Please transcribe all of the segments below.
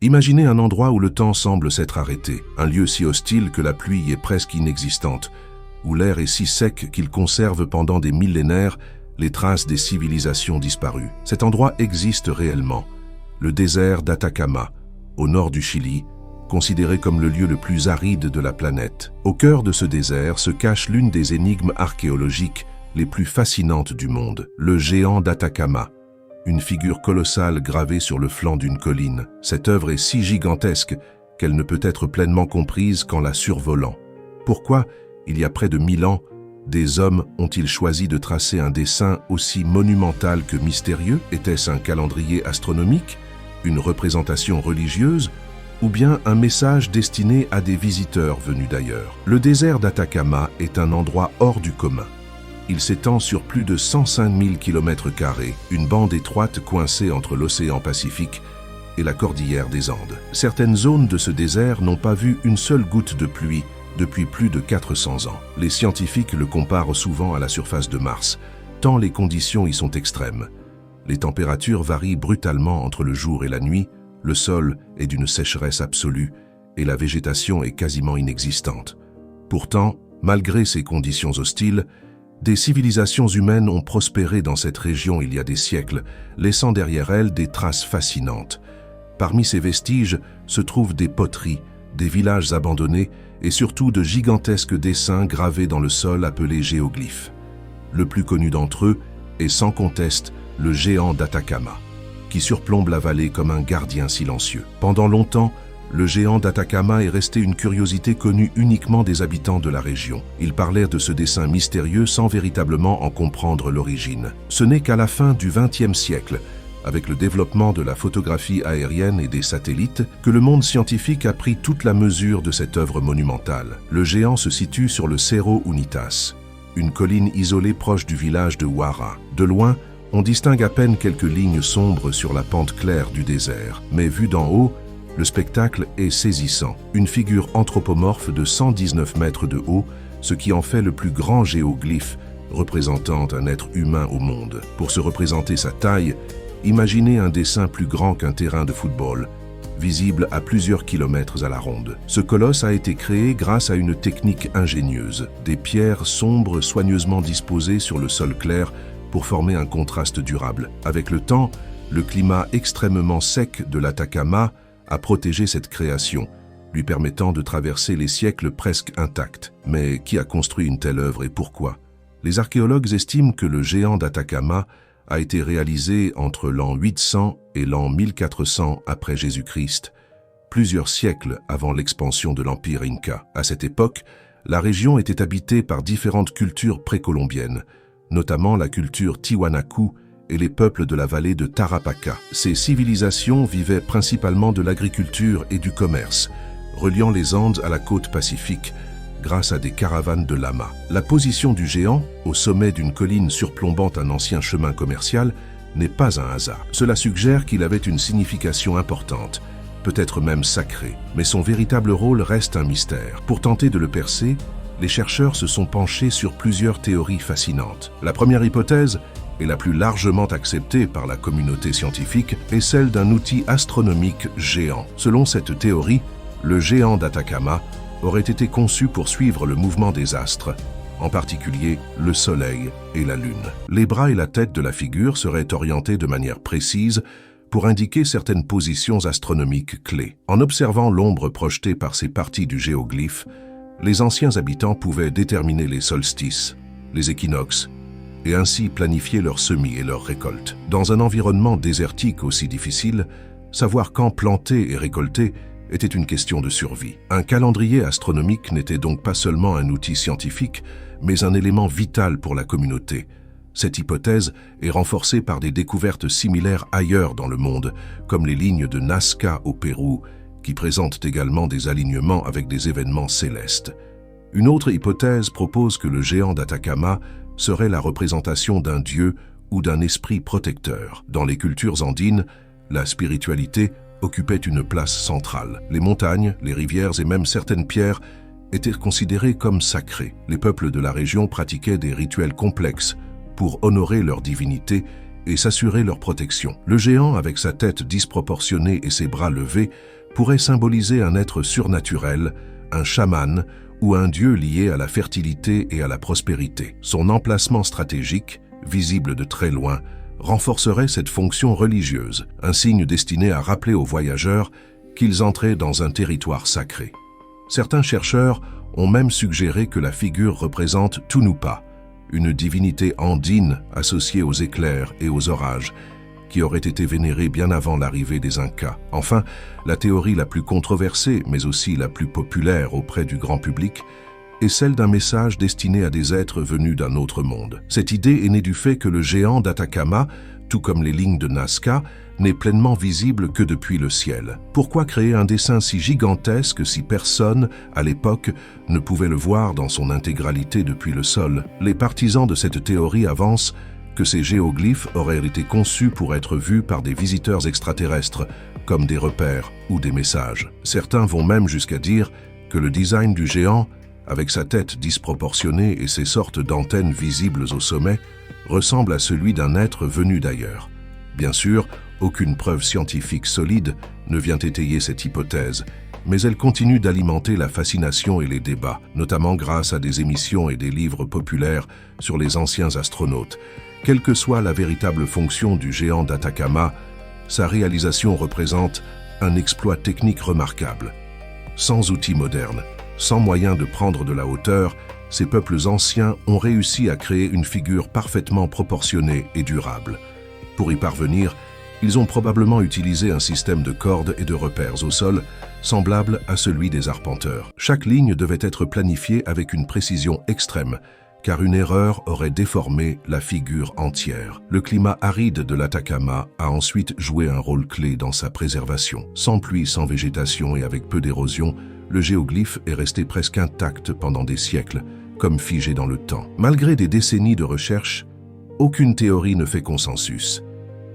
Imaginez un endroit où le temps semble s'être arrêté, un lieu si hostile que la pluie est presque inexistante, où l'air est si sec qu'il conserve pendant des millénaires les traces des civilisations disparues. Cet endroit existe réellement, le désert d'Atacama, au nord du Chili, considéré comme le lieu le plus aride de la planète. Au cœur de ce désert se cache l'une des énigmes archéologiques les plus fascinantes du monde, le géant d'Atacama, une figure colossale gravée sur le flanc d'une colline. Cette œuvre est si gigantesque qu'elle ne peut être pleinement comprise qu'en la survolant. Pourquoi, il y a près de 1000 ans, des hommes ont-ils choisi de tracer un dessin aussi monumental que mystérieux? Était-ce un calendrier astronomique, une représentation religieuse, ou bien un message destiné à des visiteurs venus d'ailleurs? Le désert d'Atacama est un endroit hors du commun. Il s'étend sur plus de 105 000 km², une bande étroite coincée entre l'océan Pacifique et la cordillère des Andes. Certaines zones de ce désert n'ont pas vu une seule goutte de pluie depuis plus de 400 ans. Les scientifiques le comparent souvent à la surface de Mars, tant les conditions y sont extrêmes. Les températures varient brutalement entre le jour et la nuit, le sol est d'une sécheresse absolue et la végétation est quasiment inexistante. Pourtant, malgré ces conditions hostiles, des civilisations humaines ont prospéré dans cette région il y a des siècles, laissant derrière elles des traces fascinantes. Parmi ces vestiges se trouvent des poteries, des villages abandonnés et surtout de gigantesques dessins gravés dans le sol appelés géoglyphes. Le plus connu d'entre eux est sans conteste le géant d'Atacama, qui surplombe la vallée comme un gardien silencieux. Pendant longtemps, le géant d'Atacama est resté une curiosité connue uniquement des habitants de la région. Ils parlèrent de ce dessin mystérieux sans véritablement en comprendre l'origine. Ce n'est qu'à la fin du XXe siècle, avec le développement de la photographie aérienne et des satellites, que le monde scientifique a pris toute la mesure de cette œuvre monumentale. Le géant se situe sur le Cerro Unitas, une colline isolée proche du village de Huara. De loin, on distingue à peine quelques lignes sombres sur la pente claire du désert, mais vu d'en haut, le spectacle est saisissant. Une figure anthropomorphe de 119 mètres de haut, ce qui en fait le plus grand géoglyphe représentant un être humain au monde. Pour se représenter sa taille, imaginez un dessin plus grand qu'un terrain de football, visible à plusieurs kilomètres à la ronde. Ce colosse a été créé grâce à une technique ingénieuse, des pierres sombres soigneusement disposées sur le sol clair pour former un contraste durable. Avec le temps, le climat extrêmement sec de l'Atacama a protégé cette création, lui permettant de traverser les siècles presque intacts. Mais qui a construit une telle œuvre et pourquoi? Les archéologues estiment que le géant d'Atacama a été réalisé entre l'an 800 et l'an 1400 après Jésus-Christ, plusieurs siècles avant l'expansion de l'Empire Inca. À cette époque, la région était habitée par différentes cultures précolombiennes, notamment la culture Tiwanaku et les peuples de la vallée de Tarapacá. Ces civilisations vivaient principalement de l'agriculture et du commerce, reliant les Andes à la côte pacifique grâce à des caravanes de lamas. La position du géant, au sommet d'une colline surplombant un ancien chemin commercial, n'est pas un hasard. Cela suggère qu'il avait une signification importante, peut-être même sacrée, mais son véritable rôle reste un mystère. Pour tenter de le percer, les chercheurs se sont penchés sur plusieurs théories fascinantes. La première hypothèse, et la plus largement acceptée par la communauté scientifique, est celle d'un outil astronomique géant. Selon cette théorie, le géant d'Atacama aurait été conçu pour suivre le mouvement des astres, en particulier le Soleil et la Lune. Les bras et la tête de la figure seraient orientés de manière précise pour indiquer certaines positions astronomiques clés. En observant l'ombre projetée par ces parties du géoglyphe, les anciens habitants pouvaient déterminer les solstices, les équinoxes, et ainsi planifier leurs semis et leurs récoltes. Dans un environnement désertique aussi difficile, savoir quand planter et récolter était une question de survie. Un calendrier astronomique n'était donc pas seulement un outil scientifique, mais un élément vital pour la communauté. Cette hypothèse est renforcée par des découvertes similaires ailleurs dans le monde, comme les lignes de Nazca au Pérou, qui présentent également des alignements avec des événements célestes. Une autre hypothèse propose que le géant d'Atacama serait la représentation d'un dieu ou d'un esprit protecteur. Dans les cultures andines, la spiritualité occupait une place centrale. Les montagnes, les rivières et même certaines pierres étaient considérées comme sacrées. Les peuples de la région pratiquaient des rituels complexes pour honorer leur divinité et s'assurer leur protection. Le géant, avec sa tête disproportionnée et ses bras levés, pourrait symboliser un être surnaturel, un chaman ou un dieu lié à la fertilité et à la prospérité. Son emplacement stratégique, visible de très loin, renforcerait cette fonction religieuse, un signe destiné à rappeler aux voyageurs qu'ils entraient dans un territoire sacré. Certains chercheurs ont même suggéré que la figure représente Tunupa, une divinité andine associée aux éclairs et aux orages, qui aurait été vénérée bien avant l'arrivée des Incas. Enfin, la théorie la plus controversée, mais aussi la plus populaire auprès du grand public, est celle d'un message destiné à des êtres venus d'un autre monde. Cette idée est née du fait que le géant d'Atacama, tout comme les lignes de Nazca, n'est pleinement visible que depuis le ciel. Pourquoi créer un dessin si gigantesque si personne, à l'époque, ne pouvait le voir dans son intégralité depuis le sol? Les partisans de cette théorie avancent que ces géoglyphes auraient été conçus pour être vus par des visiteurs extraterrestres, comme des repères ou des messages. Certains vont même jusqu'à dire que le design du géant, avec sa tête disproportionnée et ses sortes d'antennes visibles au sommet, ressemble à celui d'un être venu d'ailleurs. Bien sûr, aucune preuve scientifique solide ne vient étayer cette hypothèse, mais elle continue d'alimenter la fascination et les débats, notamment grâce à des émissions et des livres populaires sur les anciens astronautes. Quelle que soit la véritable fonction du géant d'Atacama, sa réalisation représente un exploit technique remarquable. Sans outils modernes, sans moyen de prendre de la hauteur, ces peuples anciens ont réussi à créer une figure parfaitement proportionnée et durable. Pour y parvenir, ils ont probablement utilisé un système de cordes et de repères au sol, semblable à celui des arpenteurs. Chaque ligne devait être planifiée avec une précision extrême, car une erreur aurait déformé la figure entière. Le climat aride de l'Atacama a ensuite joué un rôle clé dans sa préservation. Sans pluie, sans végétation et avec peu d'érosion, le géoglyphe est resté presque intact pendant des siècles, comme figé dans le temps. Malgré des décennies de recherche, aucune théorie ne fait consensus.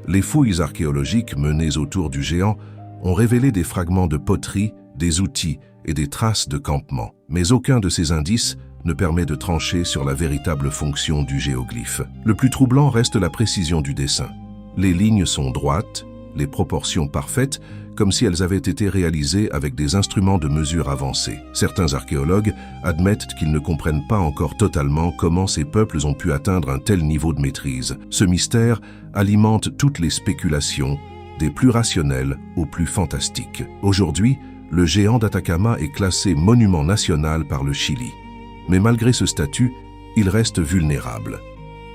Les fouilles archéologiques menées autour du géant ont révélé des fragments de poterie, des outils et des traces de campement. Mais aucun de ces indices ne permet de trancher sur la véritable fonction du géoglyphe. Le plus troublant reste la précision du dessin. Les lignes sont droites, les proportions parfaites, comme si elles avaient été réalisées avec des instruments de mesure avancés. Certains archéologues admettent qu'ils ne comprennent pas encore totalement comment ces peuples ont pu atteindre un tel niveau de maîtrise. Ce mystère alimente toutes les spéculations, des plus rationnelles aux plus fantastiques. Aujourd'hui, le géant d'Atacama est classé monument national par le Chili. Mais malgré ce statut, il reste vulnérable.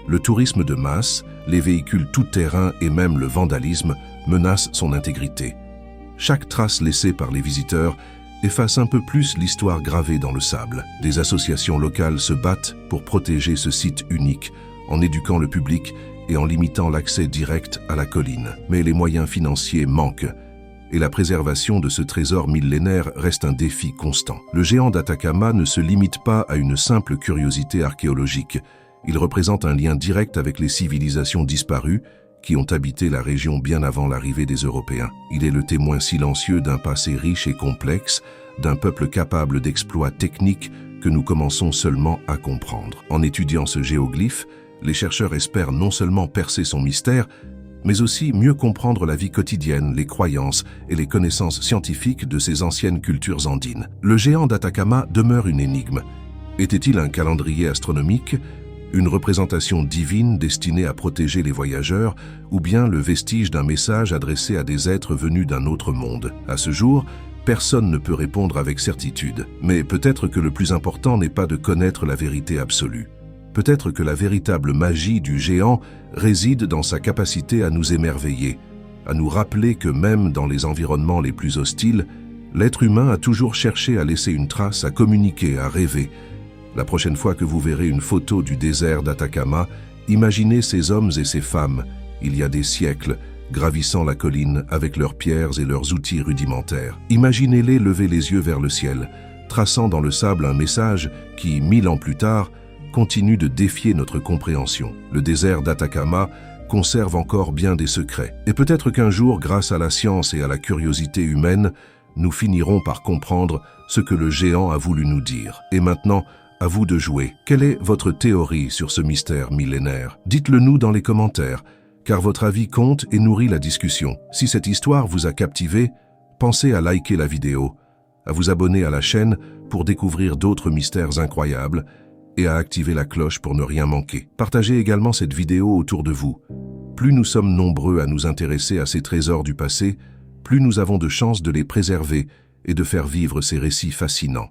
Le tourisme de masse, les véhicules tout-terrain et même le vandalisme menacent son intégrité. Chaque trace laissée par les visiteurs efface un peu plus l'histoire gravée dans le sable. Des associations locales se battent pour protéger ce site unique, en éduquant le public et en limitant l'accès direct à la colline. Mais les moyens financiers manquent, et la préservation de ce trésor millénaire reste un défi constant. Le géant d'Atacama ne se limite pas à une simple curiosité archéologique. Il représente un lien direct avec les civilisations disparues qui ont habité la région bien avant l'arrivée des Européens. Il est le témoin silencieux d'un passé riche et complexe, d'un peuple capable d'exploits techniques que nous commençons seulement à comprendre. En étudiant ce géoglyphe, les chercheurs espèrent non seulement percer son mystère, mais aussi mieux comprendre la vie quotidienne, les croyances et les connaissances scientifiques de ces anciennes cultures andines. Le géant d'Atacama demeure une énigme. Était-il un calendrier astronomique, une représentation divine destinée à protéger les voyageurs, ou bien le vestige d'un message adressé à des êtres venus d'un autre monde? À ce jour, personne ne peut répondre avec certitude. Mais peut-être que le plus important n'est pas de connaître la vérité absolue. Peut-être que la véritable magie du géant réside dans sa capacité à nous émerveiller, à nous rappeler que même dans les environnements les plus hostiles, l'être humain a toujours cherché à laisser une trace, à communiquer, à rêver. La prochaine fois que vous verrez une photo du désert d'Atacama, imaginez ces hommes et ces femmes, il y a des siècles, gravissant la colline avec leurs pierres et leurs outils rudimentaires. Imaginez-les lever les yeux vers le ciel, traçant dans le sable un message qui, 1000 ans plus tard, continue de défier notre compréhension. Le désert d'Atacama conserve encore bien des secrets. Et peut-être qu'un jour, grâce à la science et à la curiosité humaine, nous finirons par comprendre ce que le géant a voulu nous dire. Et maintenant, à vous de jouer. Quelle est votre théorie sur ce mystère millénaire? Dites-le nous dans les commentaires. car votre avis compte et nourrit la discussion. Si cette histoire vous a captivé, pensez à liker la vidéo, à vous abonner à la chaîne pour découvrir d'autres mystères incroyables et à activer la cloche pour ne rien manquer. Partagez également cette vidéo autour de vous. Plus nous sommes nombreux à nous intéresser à ces trésors du passé, plus nous avons de chances de les préserver et de faire vivre ces récits fascinants.